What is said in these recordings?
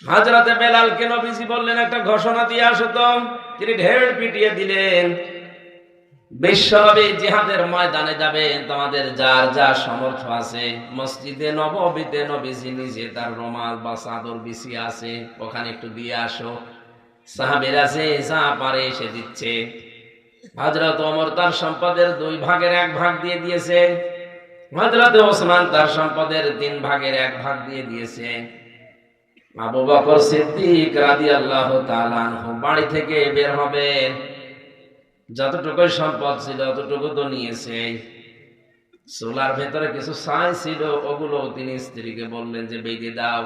হযরতে বেলালকে নবীজি বললেন, একটা ঘোষণা দিয়ে আসো তো। তিনি ঢের পিটিয়ে দিলেন, বিশ্বনবী জিহাদের ময়দানে যাবেন, তোমাদের যার যা সামর্থ্য আছে, মসজিদে নববীতে নবীজি নিজে তার রুমাল বা চাদর বিছিয়ে আছে, ওখানে একটু দিয়ে আসো। সাহাবীরা যা পারে সে দিচ্ছে। হযরত ওমর তার সম্পদের 2 ভাগের 1 ভাগ দিয়ে দিয়েছে। হযরত ওসমান তার সম্পদের 3 ভাগের 1 ভাগ দিয়ে দিয়েছে। আবু বকর সিদ্দিক রাদিয়াল্লাহু তাআলা আনহু বাড়ি থেকে বের হবেন, যতটুকু সম্পদ ছিল ততটুকু তো নিয়েছে। চুলার ভেতরে কিছু ছাই ছিল, ওগুলো তিনি স্ত্রীকে বললেন যে বেঁধে দাও।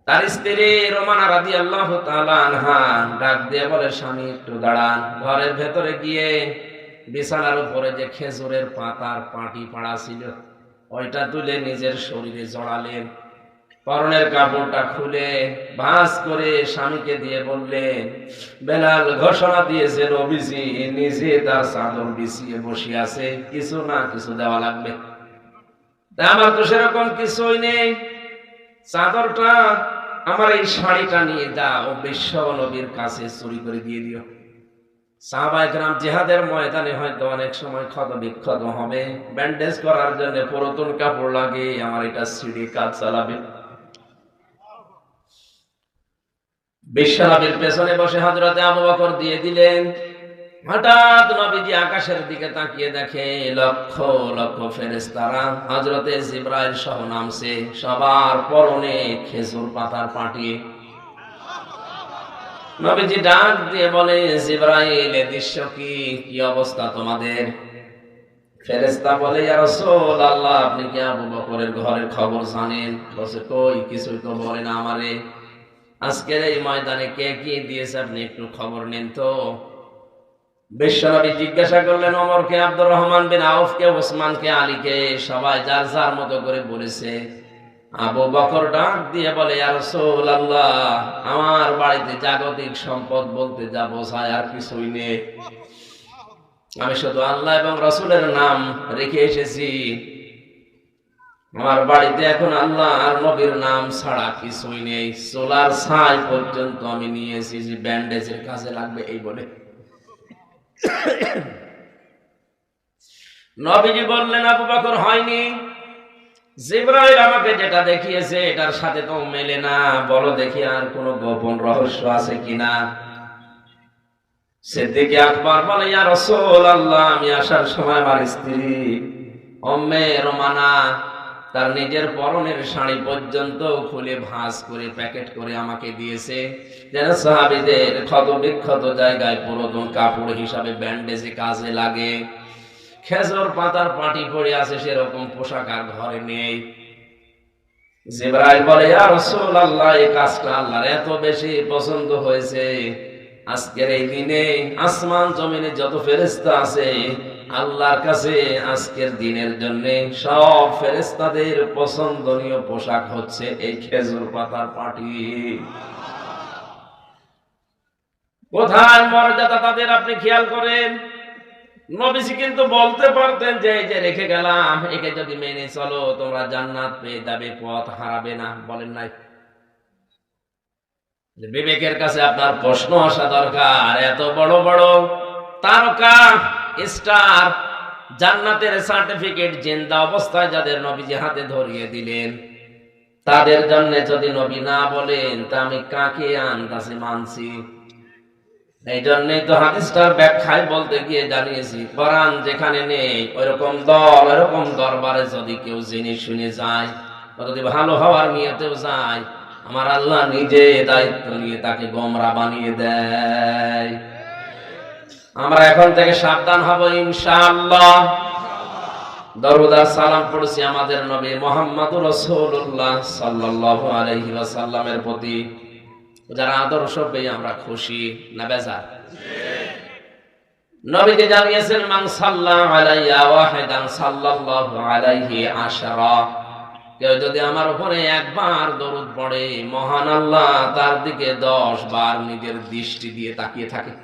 তার স্ত্রী রোমানা রাদিয়াল্লাহু তাআলা আনহা ডাক দিয়ে বলে, স্বামী একটু দাঁড়ান। ঘরের ভেতরে গিয়ে বিছানার উপরে যে খেজুরের পাতার পাটি পাড়া ছিল, ওইটা তুলে নিজের শরীরে জড়ালেন। পরনের কাপড়টা খুলে ভাঁজ করে স্বামীকে দিয়ে বললেন, বেলাল ঘোষণা দিয়েছে নবীজি নিজে তার চাদর বিছিয়ে বসে আছে, কিছু না কিছু দেওয়া লাগবে। আমার তো সেরকম কিছুই নেই, চাদরটা আমার এই শাড়িটা নিয়ে যাও, বিশ্ব নবীর কাছে চুরি করে দিয়ে দিও। সাহাবায়ে কেরাম জিহাদের ময়দানে হয়তো অনেক সময় ক্ষত বিক্ষত হবে, ব্যান্ডেজ করার জন্য পুরাতন কাপড় লাগে, আমার এটা ছিঁড়ে কাজ চালাবে। বিশ্বনবীর পেছনে বসে হযরতে আবু বকর দিয়ে দিলেন। হঠাৎ নবীজি আকাশের দিকে তাকিয়ে দেখে লক্ষ লক্ষ ফেরেশতারা হযরতে জিবরাইল সহ নামছে, সবার পরনে খেজুর পাতার পাটি। নবীজি ডাক দিয়ে বলে, জিবরাইল এ দৃশ্য কি, কি অবস্থা তোমাদের? ফেরেশতা বলে, ইয়া রাসূলুল্লাহ, আপনি কি আবু বকরের ঘরের খবর জানেন? বলে, কই কিছুই তো বলে না আমারে। আজকের এই ময়দানে কে কি দিয়েছে আপনি একটু খবর নেন তো। বিশ্বনবী জিজ্ঞাসা করলেন, ওমরকে, আব্দুর রহমান বিন আউফকে, ওসমানকে, আলীকে, সবাই যার যার মতো করে বলেছে। আবু বকর ডাক দিয়ে বলে, ইয়া রাসূলুল্লাহ, আমার বাড়িতে জাগতিক সম্পদ বলতে যা বোঝায় আর কিছুই নেই। আমি শুধু আল্লাহ এবং রাসূলের নাম রেখে এসেছি। আমার বাড়িতে এখন আল্লাহ আর নবীর নাম ছাড়া কিছুই নেই। সোলার ছাই পর্যন্ত আমি নিয়ে এসেছি, ব্যান্ডেজের কাজে লাগবে এই বলে। নবীজি বললেন, আবু বকর, হয়নি। জিবরাইল আমাকে যেটা দেখিয়েছে এটার সাথে তো মেলে না, বলো দেখি আর কোনো গোপন রহস্য আছে কিনা। সিদ্দিক আকবর বলে, ইয়া রাসূলুল্লাহ, আমি আসার সময় আমার স্ত্রী উম্মে রোমানা তার নিজের পরনের শাড়ি পর্যন্ত খুলে ভাঁজ করে প্যাকেট করে আমাকে দিয়েছে, যেন সাহাবীদের ক্ষত বিক্ষত জায়গায় পুরাতন কাপড় হিসাবে ব্যান্ডেজে কাজে লাগে। খেজুর পাতার পাটি পড়ে আছে, সেরকম পোশাক আর ঘরে নেই। জিবরাইল বলে, ইয়া রাসূলুল্লাহ, এই কাজটা আল্লাহর এত বেশি পছন্দ হয়েছে, আজকের এই দিনে আসমান জমিনে যত ফেরেশতা আছে আল্লাহর কাছে আজকের দিনের জন্য সব ফেরেশতাদের পছন্দনীয় পোশাক হচ্ছে এই খেজুর পাতার পাটি। কোথায় মর্যাদা তাদের আপনি খেয়াল করেন। নবীজি কিন্তু বলতে পারতেন যে এই যে রেখে গেলাম, একে যদি মেনে চলো তোমরা জান্নাত পেয়ে যাবে, পথ হারাবে না, বলেন নাই? বিবেকের কাছে আপনার প্রশ্ন আসা দরকার। এত বড় বড় তারকা স্টার জান্নাতের সার্টিফিকেট জিন্দা অবস্থায় যাদের নবীজি হাতে ধরিয়ে দিলেন, তাদের জন্য যদি নবী না বলেন তা আমি কাকে আনতাছি মানছি। এই জন্যই তো হাদিসটার ব্যাখ্যায় বলতে গিয়ে জানিয়েছি, কোরআন যেখানে নেই ওইরকম দল, ওইরকম দরবারে যদি কেউ জেনে শুনে যায়, যদি ভালো হওয়ার নিয়তেও যায়, আমার আল্লাহ নিজে দায়িত্ব নিয়ে তাকে গোমরা বানিয়ে দেয়। আমরা এখন থেকে সাবধান হব ইনশাআল্লাহ। দরুদ আর সালাম পড়ছি আমাদের নবী মুহাম্মদুর রাসূলুল্লাহ সাল্লাল্লাহু আলাইহি ওয়াসাল্লামের প্রতি, যারা আদর্শ পেয়ে আমরা খুশি না বেজার? নবীজি জানিয়েছেন, মান সাল্লা আলাইয়া ওয়াহিদান সাল্লাল্লাহু আলাইহি আশরা, কেউ যদি আমার উপরে একবার দরুদ পড়ে মহান আল্লাহ তার দিকে 10 বার নিজের দৃষ্টি দিয়ে তাকিয়ে থাকে।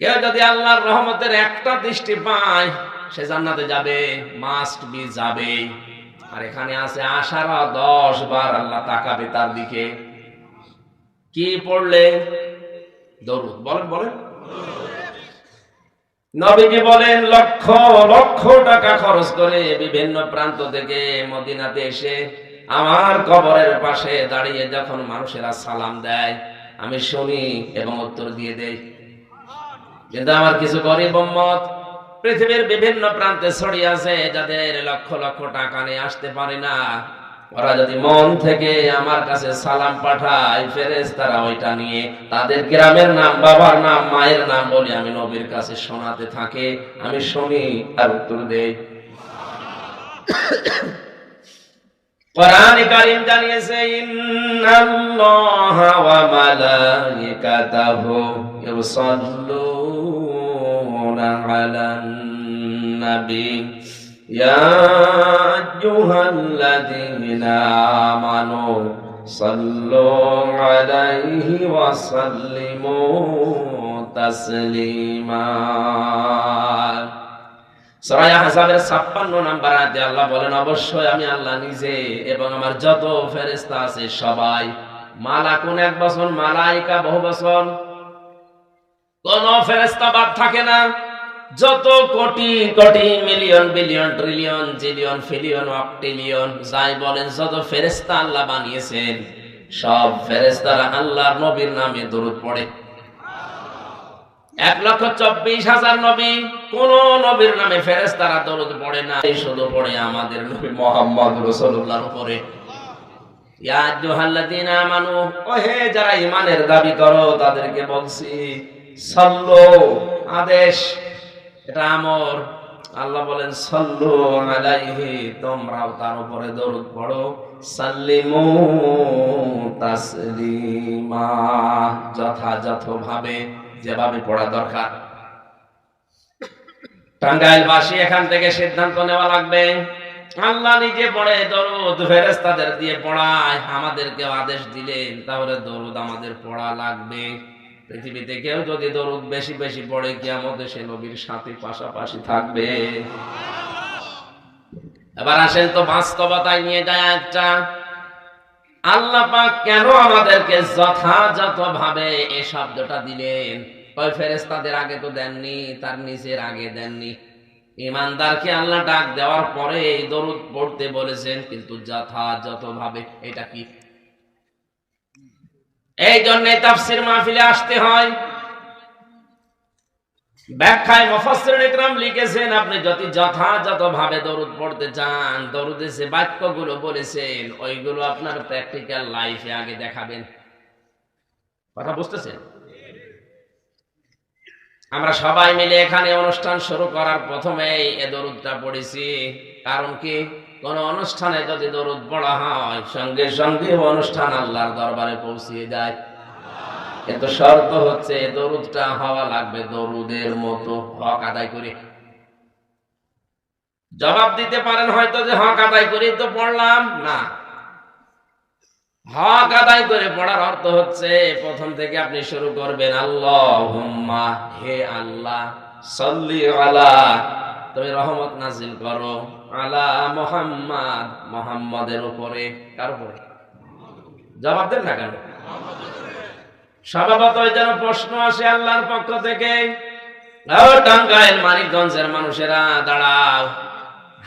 কেউ যদি আল্লাহর রহমতের একটা দৃষ্টি পায় সে জান্নাতে যাবে, মাস্ট বি যাবে। আর এখানে আছে আশারা 10 বার আল্লাহ তাকাবে তার দিকে। কি পড়লে? দরুদ। বলেন বলেন। নবীজি বলেন লক্ষ লক্ষ টাকা খরচ করে বিভিন্ন প্রান্ত থেকে মদিনাতে এসে আমার কবরের পাশে দাঁড়িয়ে যখন মানুষেরা সালাম দেয় আমি শুনি এবং উত্তর দিয়ে দেই। কিন্তু আমার কিছু গরিব উম্মত পৃথিবীর বিভিন্ন প্রান্তে ছড়িয়ে আছে, যাদের লক্ষ লক্ষ টাকা নিয়ে আসতে পারে না। ওরা যদি মন থেকে আমার কাছে সালাম পাঠায়, ফেরেশতারা ওইটা নিয়ে তাদের গ্রামের নাম, বাবার নাম, মায়ের নাম বলে আমি নবীর কাছে শোনাতে থাকে। আমি শুনি আর উত্তর দেই। কোরআন কারীম জানিয়েছে ইন্নাল্লাহা ওয়া মালাইকাতাহু ইউসাল্লুনা আলান নবী ইয়া আইয়ুহাল্লাযীনা আমানু সাল্লু আলাইহি ওয়া সাল্লিমু তাসলিমা। সূরা আহজাবের 56 নম্বর আয়াতে আল্লাহ বলেন অবশ্যই আমি আল্লাহ নিজে এবং আমার যত ফেরেশতা আছে সবাই, মালাকুন এক বচন, মালাইকা বহু বচন, কোন ফেরেশতা বাদ থাকে না। যত crore crore million billion trillion zillion pillion অক্টিলিয়ন যাই বলেন, যত ফেরেশতা আল্লাহ বানিয়েছেন সব ফেরেশতারা আল্লাহর নবীর নামে দরুদ পড়ে। 1,24,000 নবী, কোন নবীর নামে ফেরেশতারা দরুদ পড়ে না, শুধু পড়ে আমাদের নবী মুহাম্মদ রাসূলুল্লাহর উপরে। ইয়া আইয়ুহাল্লাযীনা আমানু, ওহে যারা ঈমানের দাবি করো তাদেরকে বলছি, সাল্লু আদেশ, এটা আমর। আল্লাহ বলেন সাল্লু আলাইহি, তোমরাও তার উপরে দরুদ পড়ো, সাল্লিমু তাসলিমা, যথাযথভাবে যেভাবে পড়া দরকার। টাঙ্গাইলবাসী এখান থেকে সিদ্ধান্ত নেওয়া লাগবে, আল্লাহ নিজে পড়ে দরুদ, ফেরেশতাদের দিয়ে পড়ায়, আমাদেরকে আদেশ দিলেন, তাহলে দরুদ আমাদের পড়া লাগবে। পৃথিবীতে কেউ যদি দরুদ বেশি বেশি পড়ে কিয়ামতে সে নবীর সাথে পাশাপাশি থাকবে। এবার আসেন তো বাস্তবতায় নিয়ে যায় একটা, আল্লাহ পাক কেন আমাদেরকে যথাযথভাবে এই শব্দটা দিলেন? ওই ফেরেশতাদের আগে তো দেননি, তার নিচের আগে দেননি। ঈমানদারকে আল্লাহ ডাক দেওয়ার পরে এই দরুদ পড়তে বলেছেন, কিন্তু যথাযথভাবে। এটা কি? এই জন্য তাফসীর মাহফিলে আসতে হয়। ব্যাখ্যায় মুফাসসিরিন ইকরাম লিখেছেন, আপনি যদি যথাযথভাবে দরুদ পড়তে চান, দরুদে যে বাক্যগুলো বলেছেন ওইগুলো আপনার প্র্যাকটিক্যাল লাইফে আগে দেখাবেন। কথা বুঝতেছেন? আমরা সবাই মিলে এখানে অনুষ্ঠান শুরু করার প্রথমেই এই দরুদটা পড়েছি। কারণ কি? কোন অনুষ্ঠানে যদি দরুদ পড়া হয় সঙ্গে সঙ্গে অনুষ্ঠান আল্লাহর দরবারে পৌঁছিয়ে যায়। কিন্তু শর্ত হচ্ছে দরুদটা হওয়া লাগবে দরুদের মতো, হক আদায় করে। জবাব দিতে পারেন হয়তো যে হক আদায় করে তো পড়লাম না। হক আদায় করে পড়ার অর্থ হচ্ছে প্রথম থেকে আপনি শুরু করবেন আল্লাহুম্মা, হে আল্লাহ, সাল্লি আলা, তুমি রহমত নাজিল করো, আলা মুহাম্মাদ, মুহাম্মাদের উপরে। কার উপরে? জবাব দেন না কেন? স্বভাবতই যেন প্রশ্ন আসে আল্লাহর পক্ষ থেকে। টাঙ্গাইল মানিকগঞ্জের মানুষেরা দাঁড়াও,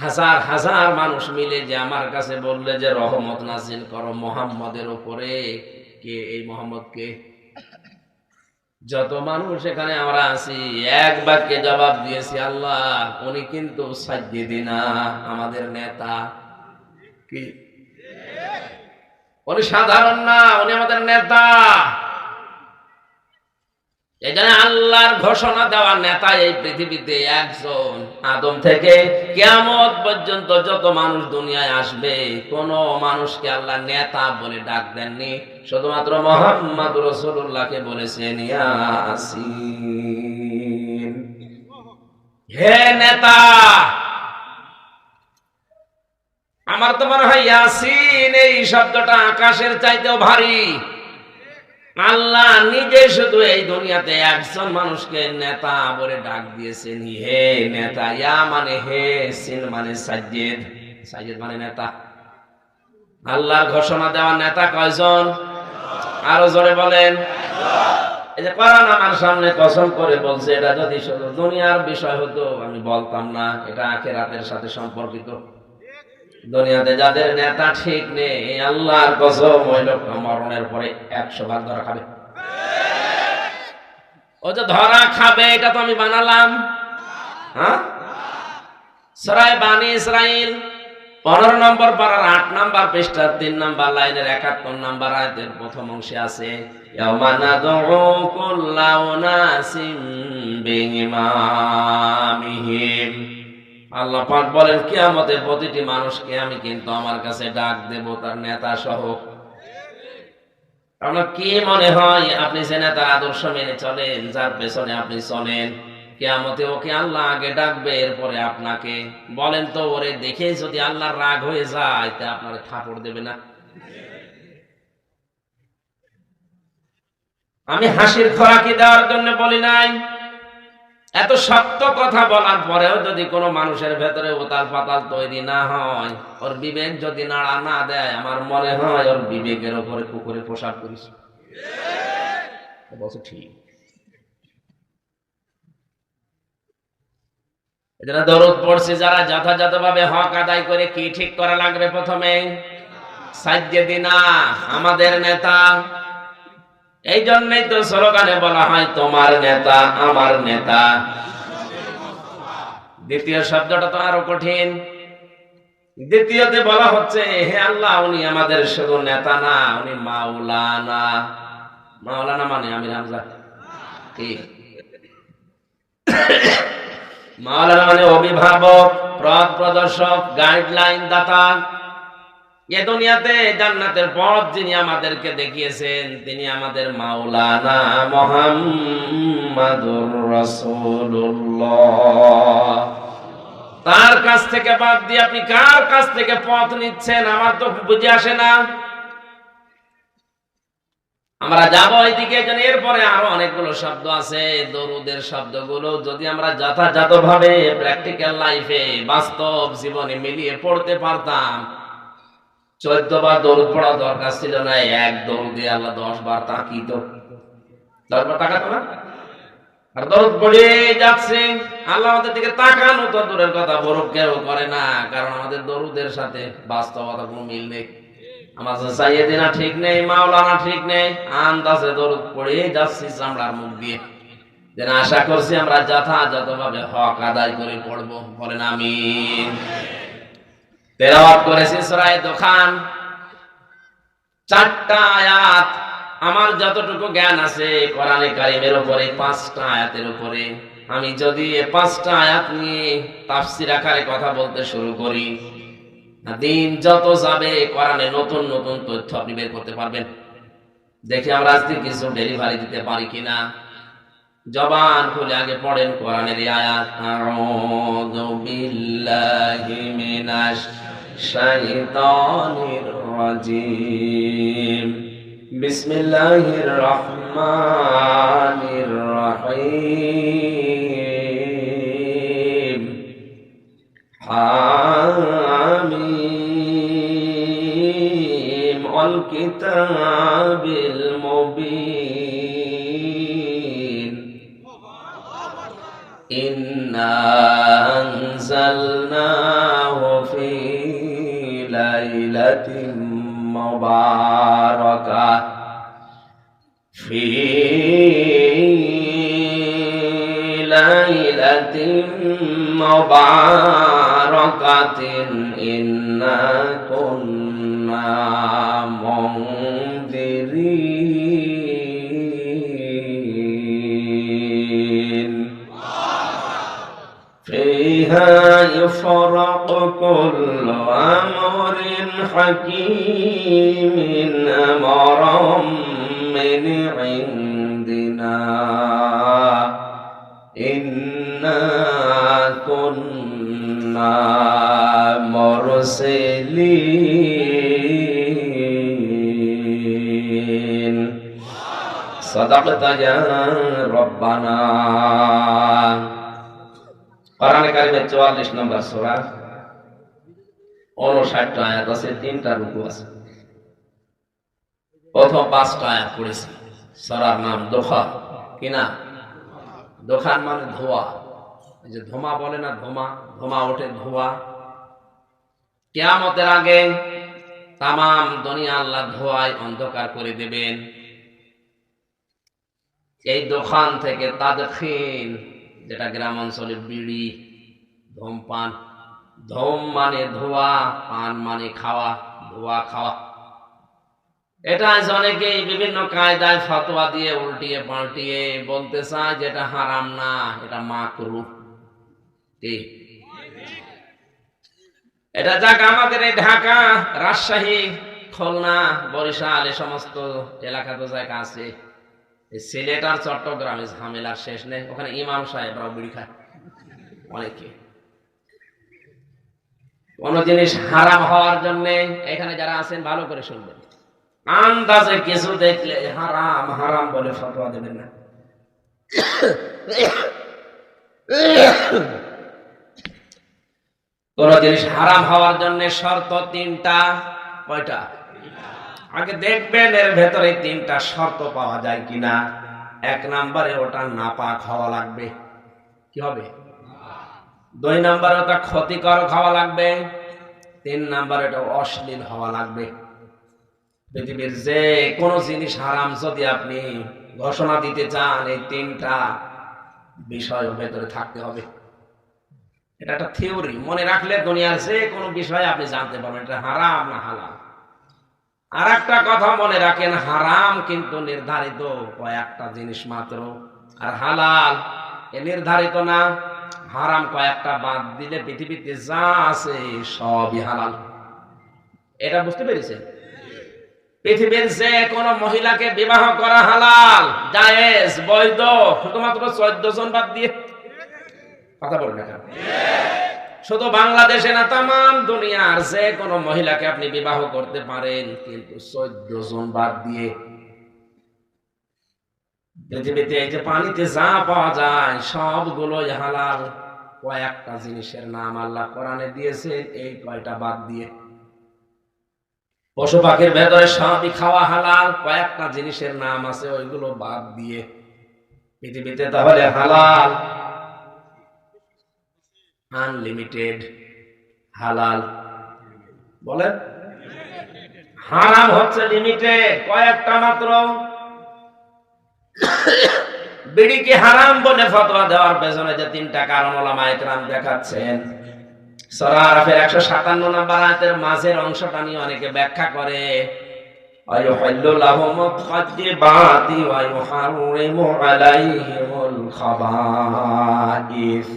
হাজার হাজার মানুষ মিলে যে আমার কাছে বললে যে রহমত নাজিল করো মুহাম্মাদের উপরে, কে এই মুহাম্মদ? কে? যত মানুষ এখানে আমরা আছি এক বাক্যে জবাব দিয়েছি, আল্লাহ উনি কিন্তু সাইয়্যিদিনা, আমাদের নেতা। কি? উনি সাধারণ না, উনি আমাদের নেতা। এখানে আল্লাহর ঘোষণা দেওয়া নেতা এই পৃথিবীতে একজন। আদম থেকে কিয়ামত পর্যন্ত যত মানুষ দুনিয়ায় আসবে কোন মানুষকে আল্লাহ নেতা বলে ডাক দেননি, শুধুমাত্র মুহাম্মদ রাসূলুল্লাহকে বলেছেন ইয়াসিন, হে নেতা। আমার তো মনে হয় ইয়াসিন এই শব্দটা আকাশের চাইতেও ভারী। আল্লাহ নিজে শুধু এই দুনিয়াতে একজন মানুষকে নেতা বলে ডাক দিয়েছেন, হে নেতা। ইয়া মানে হে, সিন মানে সাজ্জিদ, সাইয়েদ মানে নেতা। আল্লাহর ঘোষণা দেওয়া নেতা কয়জন? আরো জোরে বলেন। এই যে কোরআন আমার সামনে কসম করে বলছে, এটা যদি শুধু দুনিয়ার বিষয় হতো আমি বলতাম না, এটা আখিরাতের সাথে সম্পর্কিত। দুনিয়াতে যাদের নেতা ঠিক নেই, আল্লাহর কসম ওই লোকটা মরণের পরে 100 ভাগ ধরা খাবে। ও যে ধরা খাবে এটা তো আমি বানালাম। হ্যাঁ, সূরা বানী ইসরাইল 15 নম্বর পারার 8 নম্বর পৃষ্ঠার 3 নম্বর লাইনের 71 নম্বর আয়াতের প্রথম অংশে আছে, ইয়াওমা নাদউ কুল্লা উনাসিম বিইমামিহিম। আল্লাহ পাক বলেন কিয়ামতের প্রতিটি মানুষকে আমি কিন্তু আমার কাছে ডাক দেব তার নেতা সহ। আপনার কি মনে হয় আপনি যে নেতার আদর্শ মেনে চলেন, যার পেছনে আপনি চলেন, কিয়ামতে ওকে আল্লাহ আগে ডাকবে এরপরে আপনাকে? বলেন তো, ওরে দেখে যদি আল্লাহর রাগ হয়ে যায় তা আপনার থাপড় দেবে না? আমি হাসির খোরাকি দেওয়ার জন্য বলি নাই। এত শক্ত কথা বলার পরেও যদি কোনো মানুষের ভেতরে উতাল পাতাল তৈরি না হয়, ওর বিবেক যদি নাড়া না দেয়, আমার মনে হয় ওর বিবেকের উপরে কুকুরে পোশাক করিস। ঠিক এরা দরুদ পড়ছে যারা যথাযথভাবে হক আদায় করে, কি ঠিক করা লাগবে? প্রথমে সাজ্জেদিনা, আমাদের নেতা। এই জন্যই তো স্লোগানে বলা হয় তোমার নেতা আমার নেতা। দ্বিতীয় শব্দটা তো আরো কঠিন। দ্বিতীয়তে বলা হচ্ছে হে আল্লাহ, উনি আমাদের শুধু নেতা না, উনি মাওলানা। মাওলানা মানে আমির হামজা কি? মাওলানা মানে অভিভাবক, পথ প্রদর্শক, গাইডলাইন দাতা। এ দুনিয়াতে জান্নাতের পথ যিনি আমাদেরকে দেখিয়েছেন তিনি আমাদের মাওলানা মুহাম্মাদুর রাসূলুল্লাহ। তার কাছ থেকে বাদ দিয়ে আপনি কার কাছ থেকে পথ নিচ্ছেন আমার তো বুঝে আসে না। আমরা যাব এইদিকে, এরপরে আরো অনেকগুলো শব্দ আছে। দরুদের শব্দগুলো যদি আমরা যথাযথভাবে প্র্যাকটিক্যাল লাইফে, বাস্তব জীবনে মিলিয়ে পড়তে পারতাম, 14 বার দরুদ পড়া দরকার ছিল না। এক দরুদে আল্লাহ 10 বার তাকিত। 10 বার তাকাতো না? আর দরুদ পড়ে যাচ্ছে, আল্লাহ আমাদের দিকে তাকানো তো দূরের কথা, বরফ কেউ করে না। কারণ আমাদের দরুদের সাথে বাস্তবতা কোনো মিল নেই। আমাদের সাইয়েদিনা ঠিক নেই, মাওলানা ঠিক নেই, আন্দাজে দরুদ পড়ে যাচ্ছি চামড়ার মুখ দিয়ে। যেন আশা করছি আমরা যথাযথভাবে হক আদায় করে পড়বো। বলেন আমিন। তেলাওয়াত করেছি সূরা দুখান, 4টা আয়াত। আমার যতটুকু জ্ঞান আছে কোরআনে কারীমের উপরে 5টা আয়াতের উপরে, আমি যদি এই 5টা আয়াত নিয়ে তাফসীর আকারে কথা বলতে শুরু করি, দিন যত যাবে কোরআনে নতুন নতুন তথ্য আপনি বের করতে পারবেন। দেখি আমরা আজকে কিছু ডেলিভারি দিতে পারি কিনা। জবান খুলে আগে পড়েন কোরআনের এই আয়াত, আউযু বিল্লাহি মিনাশ শাইতানির রাজিম, বিসমিল্লাহির রহমানির রহিম, হামিম ওয়াল কিতাবিল মুবিন, ইন্না আনজালনাহু ফি লাইলাতিন মুবারাকাহ, ফি লাইলাতিন মুবারাকাতিন ইন্না কুন্না মুনদিরিন, ফিহা ইফরাকু কুল্লু আমরিন হাকীমিন আমরাম মিন ইনদিনা, ইন্না কুন্না মুরসিলিন। সাদাকাতা ইয়া রাব্বানা। কোরআনে কারীমের 44 নম্বর সূরা, 59টা আয়াত আছে, 3টা রুকু আছে। প্রথম 5টা আয়াত পড়েছি। সূরার নাম দোখান। কি না? দোখান মানে ধোঁয়া। এই যে ধোঁয়া বলে না, ধোঁয়া ওঠে, ধোঁয়া। কিয়ামতের আগে তামাম দুনিয়া আল্লাহ ধোঁয়ায় অন্ধকার করে দেবেন। এই দোকান থেকে তাদখিন, যেটা গ্রাম অঞ্চলে বিড়ি, ধূমপান, ধূম মানে ধোঁয়া, পান মানে খাওয়া, ধোঁয়া খাওয়া। এটা অনেকেই বিভিন্ন কায়দায় ফতোয়া দিয়ে উল্টিয়ে পাল্টিয়ে বলতে চায় যেটা হারাম না, এটা মাকরুহ। ঠিক? এটা যাক আমাদের এই ঢাকা, রাজশাহী, খুলনা, বরিশাল এ সমস্ত এলাকা তো জায়গা আছে। সিলেট আর চট্টগ্রামে ঝামেলার শেষ নেই। ওখানে ইমাম সাহেবরাও বিড়ি খায় অনেকে। কোন জিনিস হারাম হওয়ার জন্য এখানে যারা আছেন ভালো করে শুনবেন, আন্দাজে কিছু দেখলে হারাম হারাম বলে ফতোয়া দেবেন না। কোন জিনিস হারাম হওয়ার জন্য শর্ত 3টা। কয়টা? আগে দেখবেন এর ভেতরে 3টা শর্ত পাওয়া যায় কিনা। 1 নম্বরে ওটা নাপাক হওয়া লাগবে। কি হবে? 2 নম্বরে ওটা ক্ষতিকর হওয়া লাগবে। 3 নম্বরে ওটা অশ্লীল হওয়া লাগবে। পৃথিবীর যে কোন জিনিস হারাম যদি আপনি ঘোষণা দিতে চান, এই 3টা বিষয় ভেতরে থাকতে হবে। এটা একটা থিওরি, মনে রাখলে দুনিয়ার যে কোনো বিষয় আপনি জানতে পারবেন এটা হারাম না হালাল। আর একটা কথা মনে রাখেন, হারাম কিন্তু নির্ধারিত কয়েকটা জিনিস মাত্র, আর হালাল এ নির্ধারিত না। হারাম কয়েকটা বাদ দিলে পৃথিবীতে যা আছে সবই হালাল। এটা বুঝতে পেরেছেন? পৃথিবীর যে কোনো মহিলাকে বিবাহ করা হালাল, জায়েজ, বৈধ, শুধুমাত্র 14 জন বাদ দিয়ে। কথা বলেন না? শুধু বাংলাদেশে না, তামাম দুনিয়ার যে কোনো মহিলাকে আপনি বিবাহ করতে পারেন, কিন্তু 14 জন বাদ দিয়ে। পৃথিবীতে এই যে পানিতে যা পাওয়া যায় সবগুলোই হালাল, কয়েকটা জিনিসের নাম আল্লাহ কোরআনে দিয়েছেন, এই কয়টা বাদ দিয়ে। পশু পাখির ভেতরে সবই খাওয়া হালাল, কয়েকটা জিনিসের নাম আছে ওইগুলো বাদ দিয়ে। পৃথিবীতে তাহলে হালাল আনলিমিটেড, হালাল বলেন, হারাম হচ্ছে লিমিটেড, কয়েকটা মাত্র। বিড়িকে হারাম বলে ফতোয়া দেওয়ার পেছনে যে 3টা কারণ ওলামায়ে কেরাম দেখাচ্ছেন। সূরা আরাফের 157 নম্বর আয়াতের মাঝের অংশটা নিয়ে অনেকে ব্যাখ্যা করে, আইয়ুহিল্লু লাহুমুত তাইয়্যিবাতি ওয়া ইউহাররিমু আলাইহিমুল খাবাইস।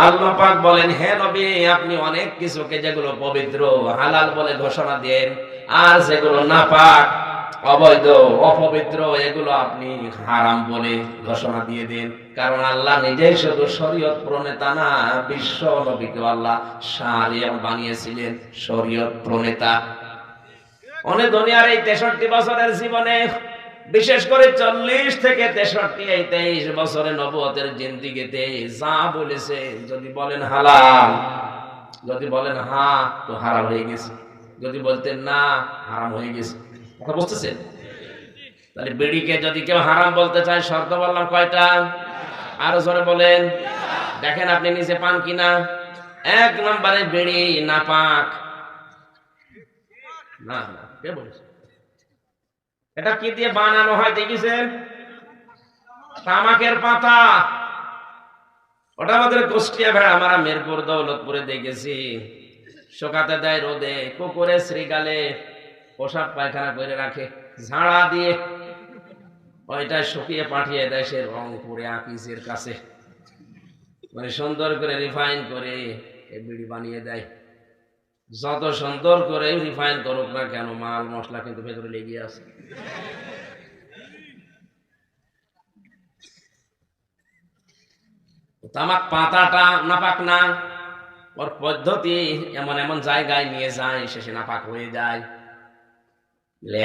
আল্লাহ পাক বলেন, হে নবী, আপনি অনেক কিছুকে যেগুলো পবিত্র হালাল বলে ঘোষণা দেন, আর যেগুলো নাপাক, অবৈধ, অপবিত্র, এগুলো আপনি হারাম বলে ঘোষণা দিয়ে দেন। কারণ আল্লাহ নিজেই শুধু শরীয়ত প্রণেতা না, বিশ্ব নবীকে আল্লাহ শারিয়া বানিয়েছিলেন, শরীয়ত প্রণেতা। অনেক দুনিয়ার এই 63 বছরের জীবনে, বিশেষ করে 40 থেকে 63 এই 23 বছরের নবুয়তের জিন্দেগিতে যা বলেছে, যদি বলেন হালাল, যদি বলেন হ্যাঁ, তো হারাম হয়ে গেছে, যদি বলতেন না, হারাম হয়ে গেছে। কথা বুঝতেছেন? তাহলে বিড়িকে যদি কেউ হারাম বলতে চায়, শর্ত বললাম কয়টা? আরো জোরে বলেন। দেখেন আপনি নিজে পান কিনা। 1 নম্বরে বিড়ি নাপাক। না না, কে বলেছে? এটা কি দিয়ে বানানো হয় দেখেছেন? তামাকের পাতা। ওটা আমাদের কুষ্টিয়া ভেড়া, আমরা মিরপুর দৌলতপুরে দেখেছি, শুকাতে দেয় রোদে, কুকুরে শ্রীগালে পোশাক পায়খানা করে রাখে, ঝাড়া দিয়ে ওইটা শুকিয়ে পাঠিয়ে দেয় সে রংপুরে আকিজের কাছে, মানে সুন্দর করে রিফাইন করে এই বিড়ি বানিয়ে দেয়। যত সুন্দর করে রিফাইন করুক না কেন, মাল মশলা কিন্তু ভেতরে লেগে আছে। তামাক পাতাটা নাপাক না, ওর পদ্ধতি এমন এমন জায়গায় নিয়ে যায়, শেষে নাপাক হয়ে যায়।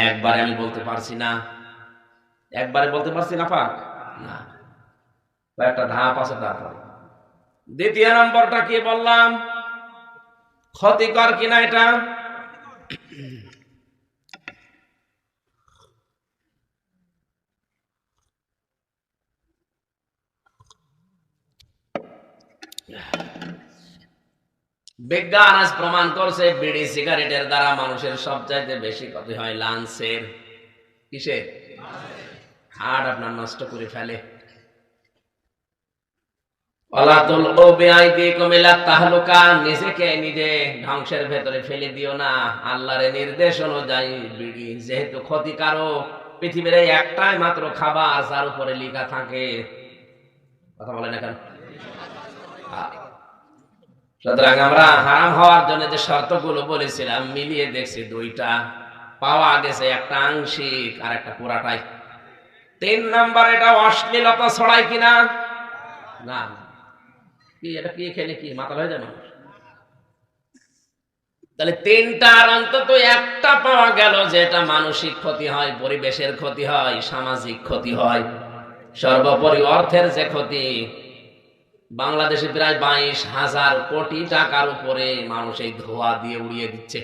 একবারে আমি বলতে পারছি না, একবারে বলতে পারছি নাপাক না, কয়েকটা ধাপ আছে। তারপরে 2য় নম্বরটা কি বললাম? ক্ষতিকর কিনা এটা? বিজ্ঞান আজ প্রমাণ করছে বিড়ি সিগারেটের দ্বারা মানুষের সবচাইতে বেশি ক্ষতি হয় লাংসের। কিসের? হার্ট আপনার নষ্ট করে ফেলে। নিজেকে নিজে ধ্বংসের ভেতরে ফেলে দিও না। আল্লাহর নির্দেশ অনুযায়ী বিড়ি যেহেতু ক্ষতিকারক, পৃথিবীর একটাই মাত্র খাবার যার উপরে লেখা থাকে, কথা বলেন এখন, সুতরাং আমরা হারাম হওয়ার জন্য যে শর্তগুলো বলেছিলাম মিলিয়ে দেখছি, দুইটা পাওয়া গেছে, একটা আংশিক আর একটা পুরাটাই। 3 নাম্বার, এটা অশ্লীলতা ছড়ায় কিনা? না। কি এটা কি খেলে কি মাথা হয়ে যায় মানুষ? তাহলে 3টার অন্তত একটা পাওয়া গেল যে এটা মানসিক ক্ষতি হয়, পরিবেশের ক্ষতি হয়, সামাজিক ক্ষতি হয়, সর্বোপরি অর্থের যে ক্ষতি। বাংলাদেশে প্রায় 22,000 কোটি টাকার উপরে মানুষ এই ধোঁয়া দিয়ে উড়িয়ে দিচ্ছে।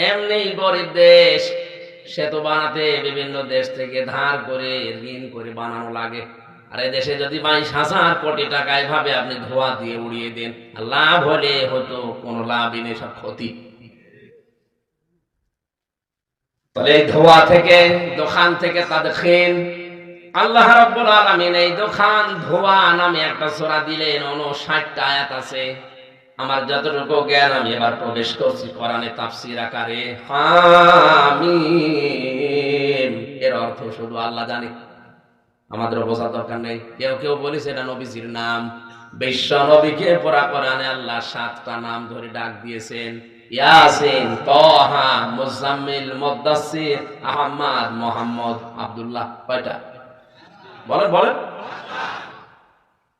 এমনি গরিব দেশ, সেতু বানাতে বিভিন্ন দেশ থেকে ধার করে ঋণ করে বানানো লাগে। আর এই দেশে যদি 22,000 কোটি টাকা এভাবে আপনি ধোঁয়া দিয়ে উড়িয়ে দেন, লাভ হলে হতো কোনো লাভই নেই, সব ক্ষতি। তাহলে এই ধোঁয়া থেকে, দোকান থেকে তাদখিন, আল্লাহ রাব্বুল আলামিন এই দোকান ধোঁয়া নামে একটা সূরা দিলেন, 59টা আয়াত আছে। আমার যতটুকু জ্ঞান আমি এবার প্রবেশ করছি কোরআনে তাফসীর আকারে। হামিম এর অর্থ শুধু আল্লাহ জানে, আমাদের বোঝার দরকার নেই। কেউ কেউ বলেছে এটা নবীজির নাম। বিশ্ব নবীকে পুরা কোরআনে আল্লাহ 7টা নাম ধরে ডাক দিয়েছেন, ইয়াসিন, তাহা, মুজাম্মিল, মুদ্দাসসির, আহমদ, মুহাম্মদ, আব্দুল্লাহ। কয়টা বলেন বলেন?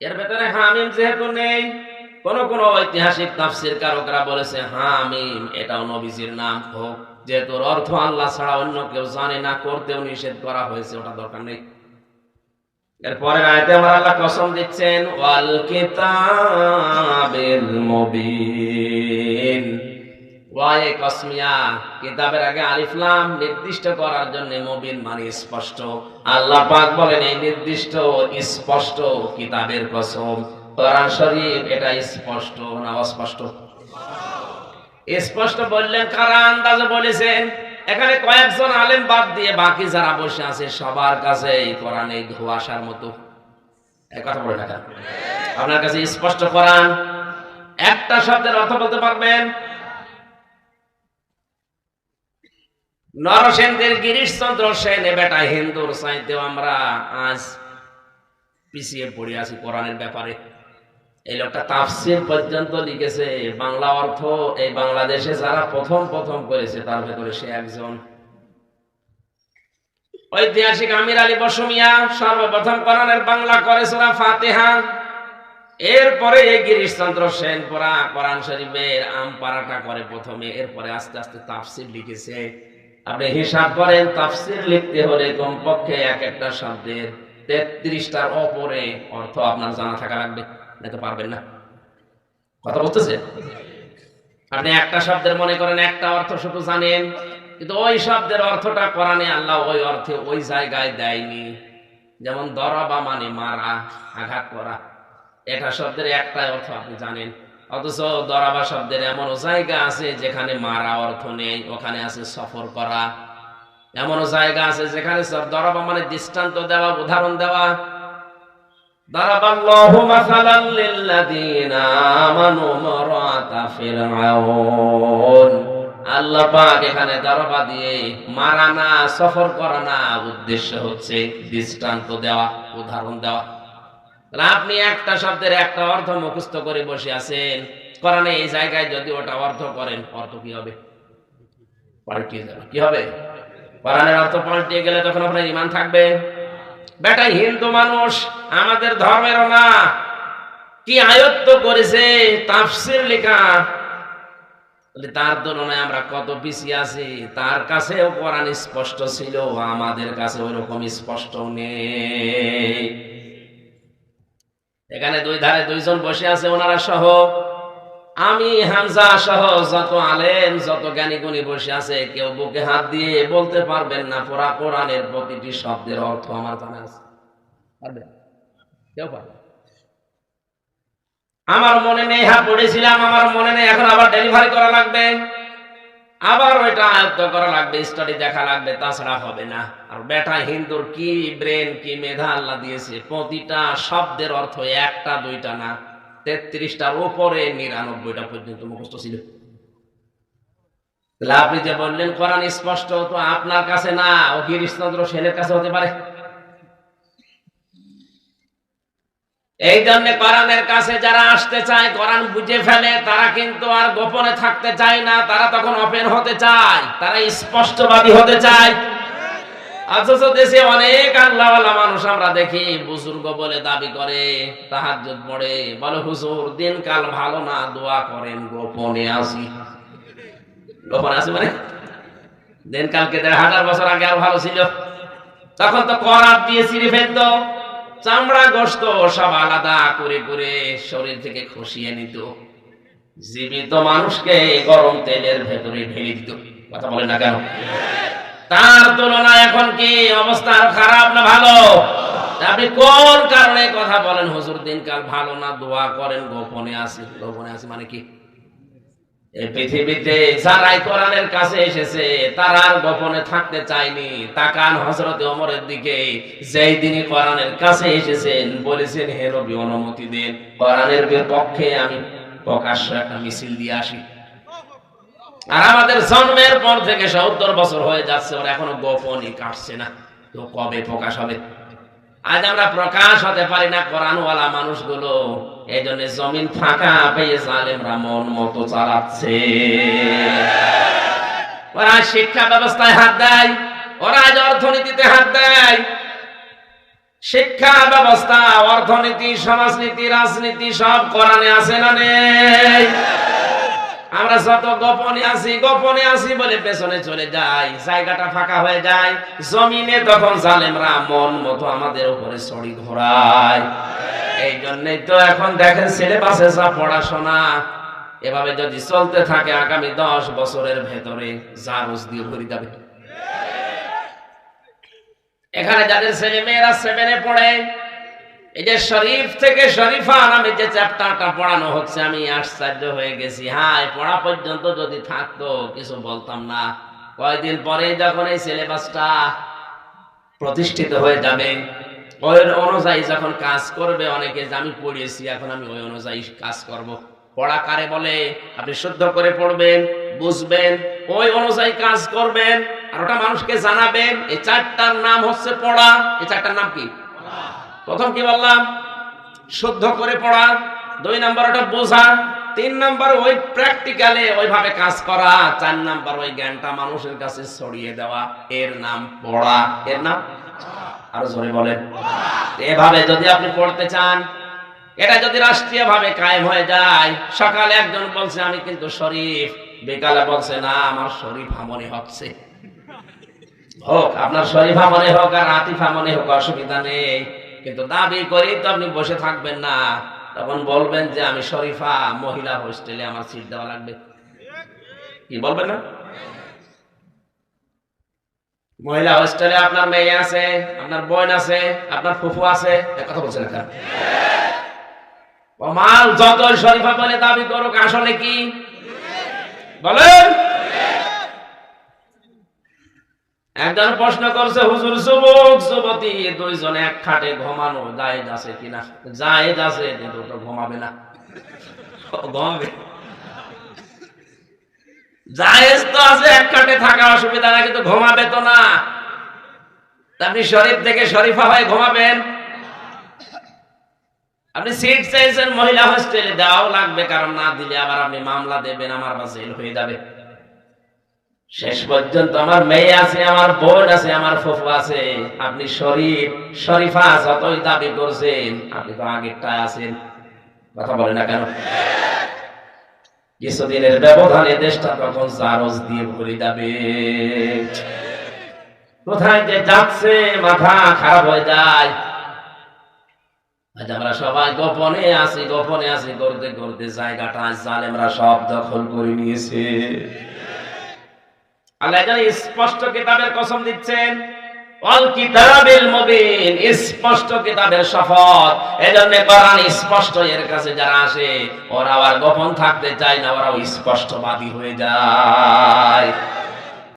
এর ভেতরে হামিম যেহেতু নেই, কোন কোন ঐতিহাসিক তাফসীর কারকরা বলেছে হামিম এটাও নবীজির নাম হোক, যেহেতু অর্থ আল্লাহ ছাড়া অন্য কেউ জানে না, করতেও নিষেধ করা হয়েছে, ওটা দরকার নেই। এরপরে আয়াতে আমার আল্লাহ কসম দিচ্ছেন, ওয়াল কিতাবিল মুবিন। ওয়ায়ে কসমিয়া, কিতাবের আগে আলিফ লাম নির্দিষ্ট করার জন্য, মুবিন মানে স্পষ্ট। আল্লাহ পাক বলেন এই নির্দিষ্ট স্পষ্ট কিতাবের কসম। কোরআন শরীফ এটা স্পষ্ট না অস্পষ্ট? স্পষ্ট বললেন কারা আন্দাজে বলেছেন? এখানে কয়েকজন আলেম বাদ দিয়ে বাকি যারা বসে আছে সবার কাছে এই কোরআন এই ধোঁয়াশার মতো। এক কথা বলে না, আপনার কাছে স্পষ্ট কোরআন, একটা শব্দের অর্থ বলতে পারবেন? নরসেনদের গিরিশচন্দ্র সেন বেটা হিন্দুর চাইতেও আমরা আজ পিছিয়ে পড়ে আছি কোরআনের ব্যাপারে। এই লোকটা তাফসীর পর্যন্ত লিখেছে, বাংলা অর্থ এই বাংলাদেশে যারা প্রথম করেছে তার ভেতরে সে একজন। ঐতিহাসিক আমির আলী বসুমিয়া সর্বপ্রথম কোরআনের বাংলা করে সূরা ফাতিহা। এরপরে এই গিরিশচন্দ্র সেন পড়া কোরআন শরীফের আমপারাটা করে প্রথমে, এরপরে আস্তে আস্তে তাফসীর লিখেছে। আপনি হিসাব করেন, তাফসীর লিখতে হলে কমপক্ষে এক একটা শব্দের 33টার উপরে অর্থ আপনার জানা থাকা লাগবে, না তো পারবেন না। কথা বলতেছে, আপনি একটা শব্দের মনে করেন একটা অর্থ শুধু জানেন, কিন্তু ওই শব্দের অর্থটা কোরআনে আল্লাহ ওই অর্থে ওই জায়গায় দেয়নি। যেমন দরাবা মানে মারা, আঘাত করা, এটা শব্দের একটাই অর্থ আপনি জানেন, অথচ দরাবা শব্দের এমনও জায়গা আছে যেখানে মারা অর্থ নেই, ওখানে আছে সফর করা। এমনও জায়গা আছে যেখানে দরাবা মানে দৃষ্টান্ত দেওয়া, উদাহরণ দেওয়া। দারাবাল্লাহু মাসালান লিল্লাযীনা আমানু মারাতা ফিরআউন। আল্লাহ পাক এখানে দারাবা দিয়ে মারা না, সফর করা না, উদ্দেশ্য হচ্ছে দৃষ্টান্ত দেওয়া, উদাহরণ দেওয়া। আপনি একটা শব্দের একটা অর্থ মুখস্থ করে বসে আছেন, কোরআনে এই জায়গায় যদি ওটা অর্থ করেন, অর্থ কি হবে? পাল্টিয়ে যাবে। কি হবে? কোরআনের অর্থ পাল্টিয়ে গেলে তখন আপনার ঈমান থাকবে? বেটা হিন্দু মানুষ, আমাদের ধর্মেরও না, কি আয়ত্ত করেছে তাফসীর লেখা, তার তুলনায় আমরা কত পিছিয়ে আছি। তার কাছেও কোরআন স্পষ্ট ছিল, আমাদের কাছে ওইরকম স্পষ্ট নেই। এখানে দুই ধারে দুইজন বসে আছে, ওনারা সহ আমি হামজা সহ যত আলেম যত জ্ঞানী গুণী বসে আছে কেউ বুকে হাত দিয়ে বলতে পারবেন না পুরা কোরআনের প্রতিটি শব্দের অর্থ আমার জানা আছে? পারবেন? কেউ পারবে? আমার মনে নেই, হ্যাঁ পড়েছিলাম, আমার মনে নেই, এখন আবার ডেলিভারি করা লাগবে, আবার ওইটা আয়ত্ত করা লাগবে, স্টাডি দেখা লাগবে, তাছাড়া হবে না। আর বেটা হিন্দুর কি ব্রেন, কি মেধা আল্লাহ দিয়েছে, প্রতিটা শব্দের অর্থ একটা দুইটা না, 33টার উপরে 99টা পর্যন্ত মুখস্থ ছিল। তাহলে আপনি যে বললেন কোরআন স্পষ্ট, তো আপনার কাছে না, ও গিরিশচন্দ্র সেনের কাছে হতে পারে। এই জন্য কোরআনের কাছে যারা আসতে চায়, কোরআন বুঝে ফেলে, তারা কিন্তু আর গোপনে থাকতে চায় না, তারা তখন ওপেন হতে চায়, তারা স্পষ্টবাদী হতে চায়। অথচ দেশে অনেক আল্লাহওয়ালা মানুষ আমরা দেখি বুজুর্গ বলে দাবি করে, তাহাজ্জুদ পড়ে, বলে হুজুর দিনকাল ভালো না, দোয়া করেন, গোপনে আসি। গোপনে আসি মানে দিনকালকে 1500 বছর আগে আর ভালো ছিল, তখন তো করাত দিয়ে ছিঁড়ে ফেলতো, চামড়া গোশত সব আলাদা করে করে শরীর থেকে খসিয়ে নিত, জীবিত মানুষকে গরম তেলের ভেতরে ঢেলে দিত। কথা বলেন না কেন? তার তুলনায় এখন কি অবস্থা আরো খারাপ না ভালো? আপনি কোন কারণে কথা বলেন হুজুর দিনকাল ভালো না, দোয়া করেন, গোপনে আসি? গোপনে আসি মানে কি? এই পৃথিবীতে যারাই কোরআনের কাছে এসেছে তারা আর গোপনে থাকতে চায়নি। তাকান হযরত ওমরের দিকে, যেই দিনই কোরআনের কাছে এসেছেন বলেছেন, হে নবী অনুমতি দেন, কোরআনের পক্ষে আমি প্রকাশ্য একটা মিছিল দিয়ে আসি। আর আমাদের জন্মের পর থেকে 70 বছর হয়ে যাচ্ছে, ওরা এখনো গোপনই কাটছে না, তো কবে প্রকাশ হবে? আজ আমরা প্রকাশ হতে পারি না কোরআনওয়ালা মানুষগুলো, এই জন্য জমিন ফাঁকা পেয়ে জালেমরা মন মতো চালাচ্ছে। ওরা শিক্ষা ব্যবস্থায় হাত দেয়, ওরা আজ অর্থনীতিতে হাত দেয়। শিক্ষা ব্যবস্থা, অর্থনীতি, সমাজনীতি, রাজনীতি সব কোরআনে আছে না নেই? আমরা যত গোপনে আছি বলে পেছনে চলে যাই, জায়গাটা ফাঁকা হয়ে যায়, জমিনে তখন জালেমরা মন মতো আমাদের উপরে ছড়ি ঘোরায়। এই জন্যই তো এখন দেখেন সিলেবাসে যা পড়াশোনা, এভাবে যদি চলতে থাকে আগামী 10 বছরের ভেতরে জারজ দিয়ে ভরে যাবে। এখানে যাদের ছেলে মেয়েরা 7-এ পড়ে, এই যে শরীফ থেকে শরীফা নামে যে চ্যাপ্টারটা পড়ানো হচ্ছে, আমি আশ্চর্য হয়ে গেছি। হ্যাঁ, পড়া পর্যন্ত যদি থাকতো কিছু বলতাম না, কয়েকদিন পরে যখন এই সিলেবাসটা প্রতিষ্ঠিত হয়ে যাবে, ওই অনুযায়ী যখন কাজ করবে অনেকে, যে আমি পড়িয়েছি এখন আমি ওই অনুযায়ী কাজ করব। পড়া কারে বলে? আপনি শুদ্ধ করে পড়বেন, বুঝবেন, ওই অনুযায়ী কাজ করবেন, আর ওটা মানুষকে জানাবেন। এই 4টার নাম হচ্ছে পড়া। এই 4টার নাম কি? প্রথম কি বললাম? শুদ্ধ করে পড়া। 2 নাম্বার ওটা বোঝা। 3 নাম্বার ওই প্র্যাকটিক্যালে ওইভাবে কাজ করা। 4 নাম্বার ওই জ্ঞানটা মানুষের কাছে ছড়িয়ে দেওয়া। এর নাম পড়া। এর নাম আরো জোরে বলেন। এভাবে যদি আপনি পড়তে চান, এটা যদি রাষ্ট্রীয় ভাবে কায়েম হয়ে যায়, সকালে একজন বলছে আমি কিন্তু শরীফ, বিকালে বলছে না আমার শরীফা মনে হচ্ছে। হোক, আপনার শরীফা মনে হোক আর আতিফা মনে হোক, অসুবিধা নেই, কিন্তু দাবি করি তো আপনি বসে থাকবেন না। তখন বলবেন যে আমি শরীফা, মহিলা হোস্টেলে আমার সিট দেওয়া লাগবে। কি বলবেন না? মহিলা হোস্টেলে আপনার মেয়ে আছে, আপনার বোন আছে, আপনার ফুফু আছে, কথা বলছেন না? মাল যত শরীফা বলে দাবি করুক, আসলে কি বলেন? একজন প্রশ্ন করছে, হুজুর যুবক যুবতী 2 জনে এক খাটে ঘুমানো জায়েজ আছে কিনা? জায়েজ আছে, কিন্তু তো ঘুমাবে না। ঘুমাবে? জায়েজ তো আছে, এক খাটে থাকা অসুবিধা না, কিন্তু ঘুমাবে তো না। আপনি শরীফ থেকে শরীফা হয়ে ঘুমাবেন? আপনি সিট চাইছেন মহিলা হোস্টেলে, দেওয়াও লাগবে, কারণ না দিলে আবার আপনি মামলা দেবেন, আমার বা জেল হয়ে যাবে। শেষ পর্যন্ত আমার মেয়ে আছে, আমার বোন আছে, আমার ফুফু আছে, আপনি শরীফ শরীফা যতই দাবি করছেন, আপনি তো আগেরটায় আছেন। কথা বলেন না কেন? কিছুদিনের ব্যবধানে দেশটা তখন জারজ দিয়ে ভরে যাবে। কোথায় যে যাচ্ছে মাথা খারাপ হয়ে যায়। আজ আমরা সবাই গোপনে আছি করতে করতে জায়গাটা আজ জালেমরা সব দখল করে নিয়েছে। আল্লাহ জানি স্পষ্ট কিতাবের কসম দিচ্ছেন, ওয়াল কিতাবিল মুবিন, স্পষ্ট কিতাবের শপথ। এজন্য কোরআন স্পষ্ট, এর কাছে যারা আসে ওরা আর গোপন থাকতে চায় না, ওরা স্পষ্টবাদী হয়ে যায়।